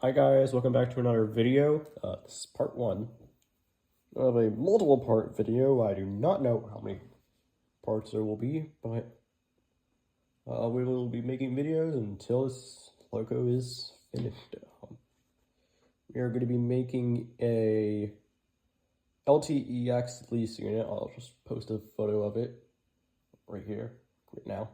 Hi guys, welcome back to another video. This is part one of a multiple part video. I do not know how many parts there will be, but we will be making videos until this logo is finished. We are going to be making a LTEX lease unit. I'll just post a photo of it right here, right now.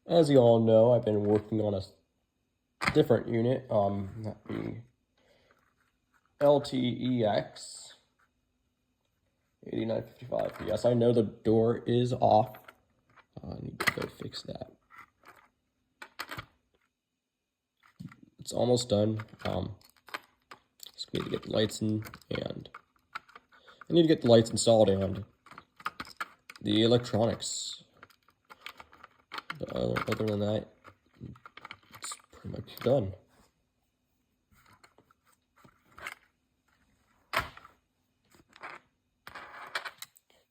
As you all know, I've been working on a different unit, that being LTEX 8955. Yes, I know the door is off. I need to go fix that. It's almost done. Just need to get the lights in, and I need to get the lights installed and the electronics. But other than that, it's pretty much done.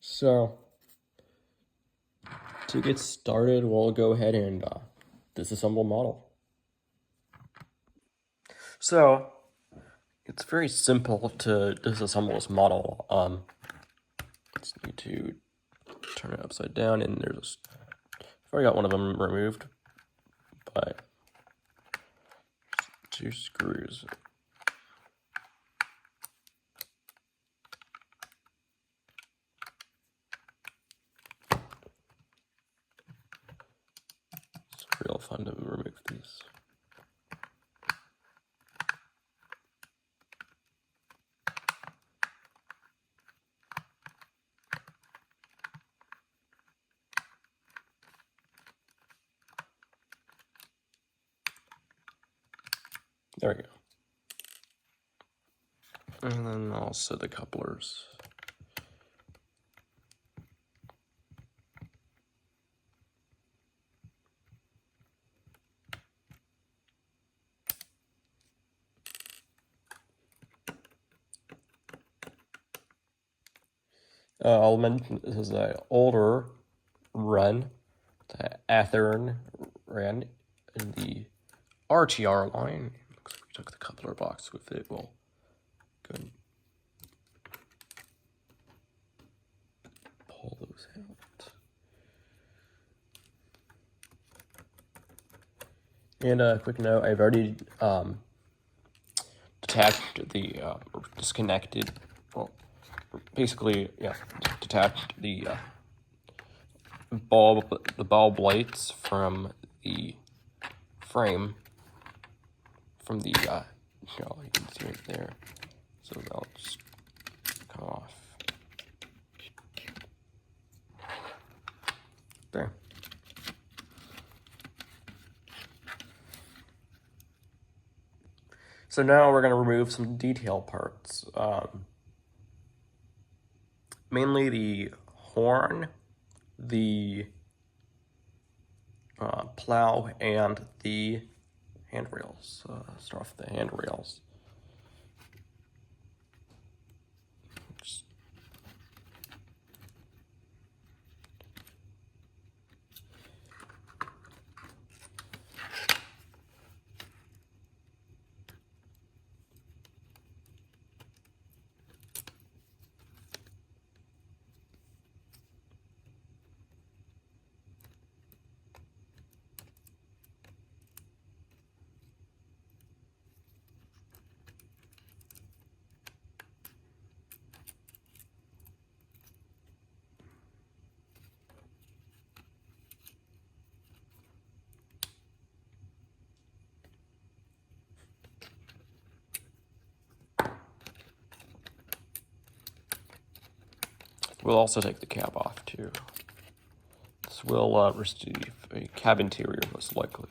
So, to get started, we'll go ahead and disassemble model. So, it's very simple to disassemble this model. Just need to turn it upside down, and there's I've already got one of them removed, but 2 screws. It's real fun to remove these. There we go. And then also the couplers. I'll mention this is an older run, the Athearn ran in the RTR line. Looks like we took the coupler box with it. We'll go and pull those out. And a quick note, I've already detached the, or disconnected, well, basically, yeah, detached the bulb lights from the frame, from the, you can see it there, so they'll just come off. There. So now we're going to remove some detail parts. Mainly the horn, the plow, and the handrails. Start off with the handrails. We'll also take the cap off too. This will receive a cab interior most likely.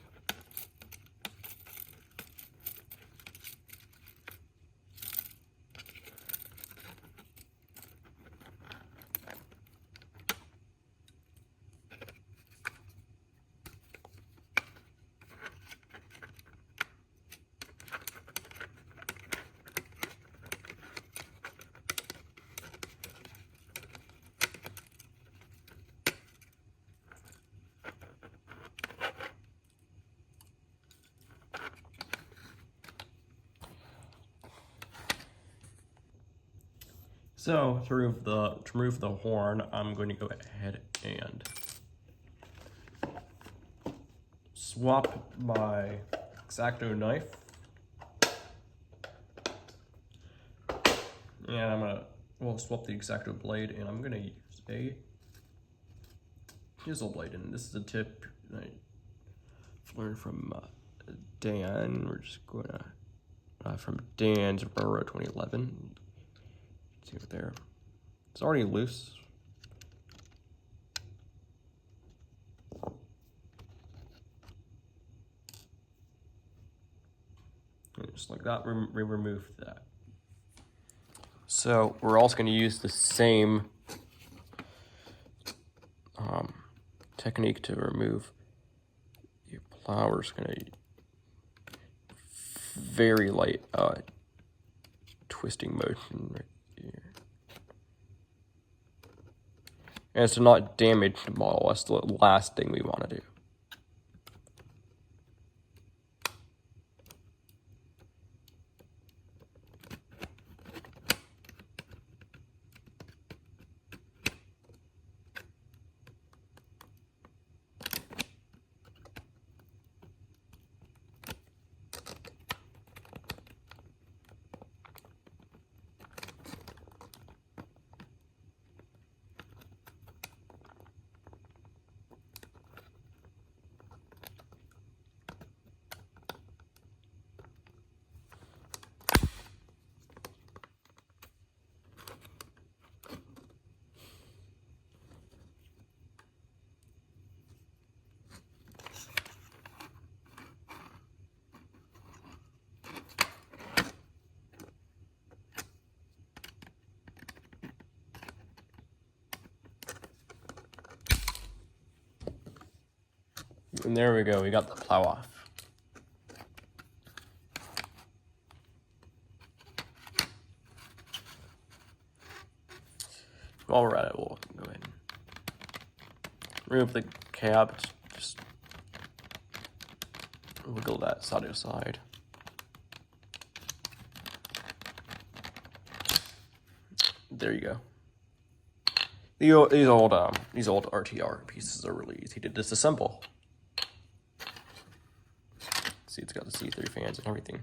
So to remove the horn, I'm going to go ahead and swap my X-Acto knife, and we'll swap the X-Acto blade, and I'm gonna use a chisel blade, and this is a tip I learned from Dan. We're just gonna from Dan's Burrow 2011. See it there. It's already loose. And just like that, we remove that. So we're also going to use the same technique to remove the plow. We're just going to very light twisting motion right here. And it's to not damage the model. That's the last thing we want to do. And there we go, we got the plow off. While we're at it, we'll go ahead and remove the cab. Just wiggle that side to side. There you go. These old RTR pieces are really easy to disassemble. See, it's got the C3 fans and everything.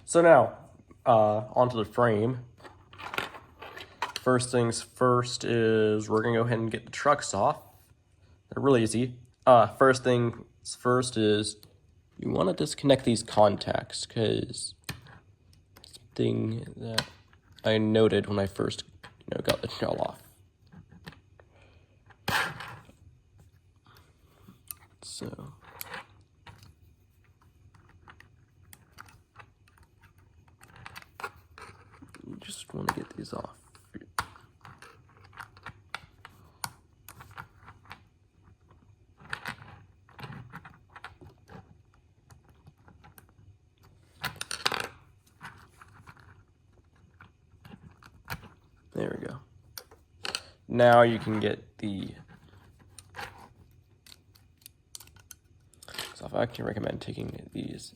So now, onto the frame. First things first is we're gonna go ahead and get the trucks off. They're really easy. First things first is you want to disconnect these contacts, because something that I noted when I first got the shell off. So you just want to get these off. There we go. Now you can get the off. I actually recommend taking these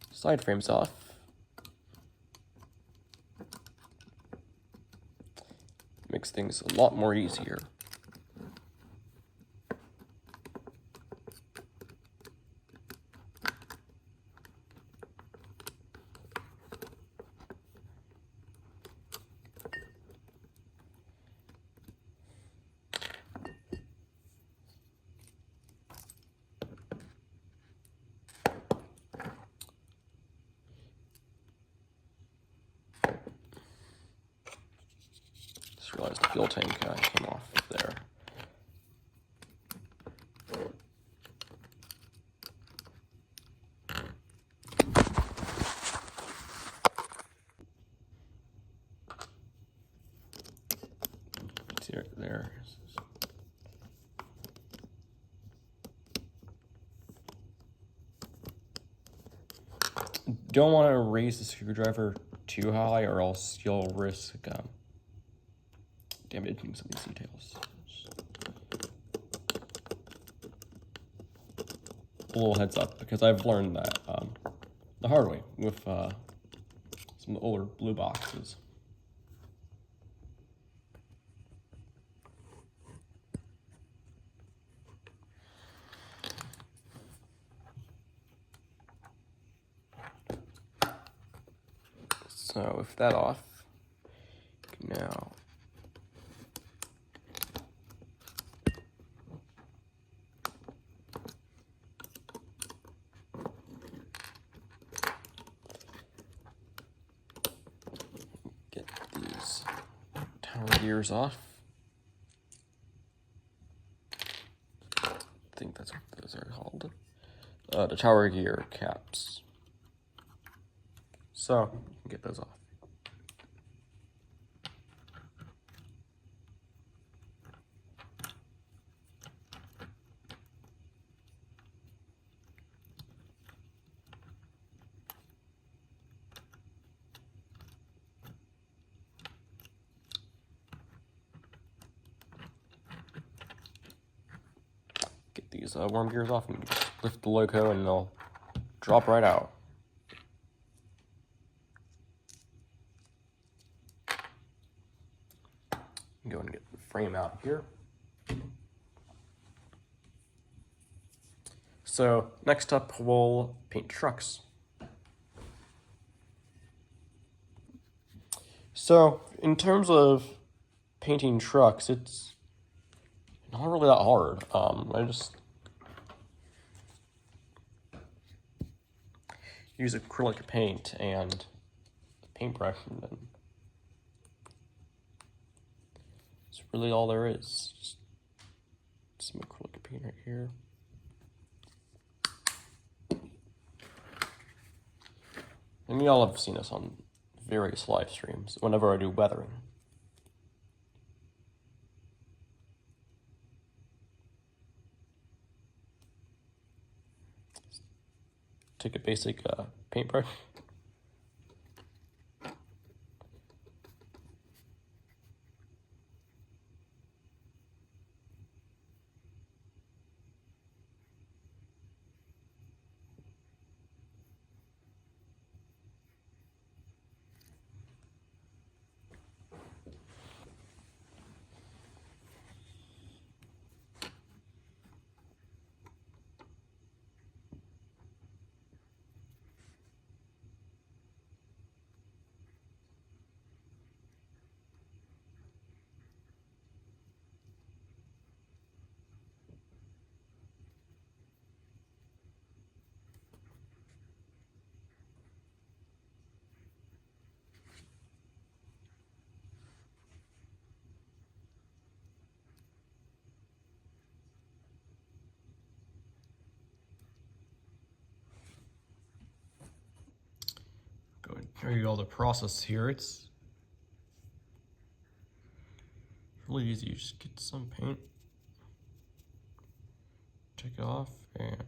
side frames off. Makes things a lot more easier. Just realized the fuel tank came off there. See right there. Don't want to raise the screwdriver too high, or else you'll risk damaging some of these details. little heads up because I've learned that the hard way with some of the older blue boxes. So with that off, now get these tower gears off. I think that's what those are called. The tower gear caps. So you can get those off. Get these worm gears off and just lift the logo and they'll drop right out. Go and get the frame out here. So next up, we'll paint trucks. So in terms of painting trucks, it's not really that hard. I just use acrylic paint and a paintbrush, and then that's really all there is. Just some acrylic paint right here. And y'all have seen this on various live streams whenever I do weathering. Take a basic paintbrush. Go and show you all the process here. It's really easy. You just get some paint, take it off, and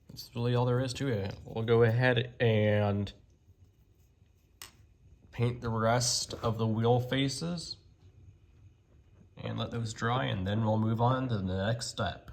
that's really all there is to it. We'll go ahead and paint the rest of the wheel faces and let those dry, and then we'll move on to the next step.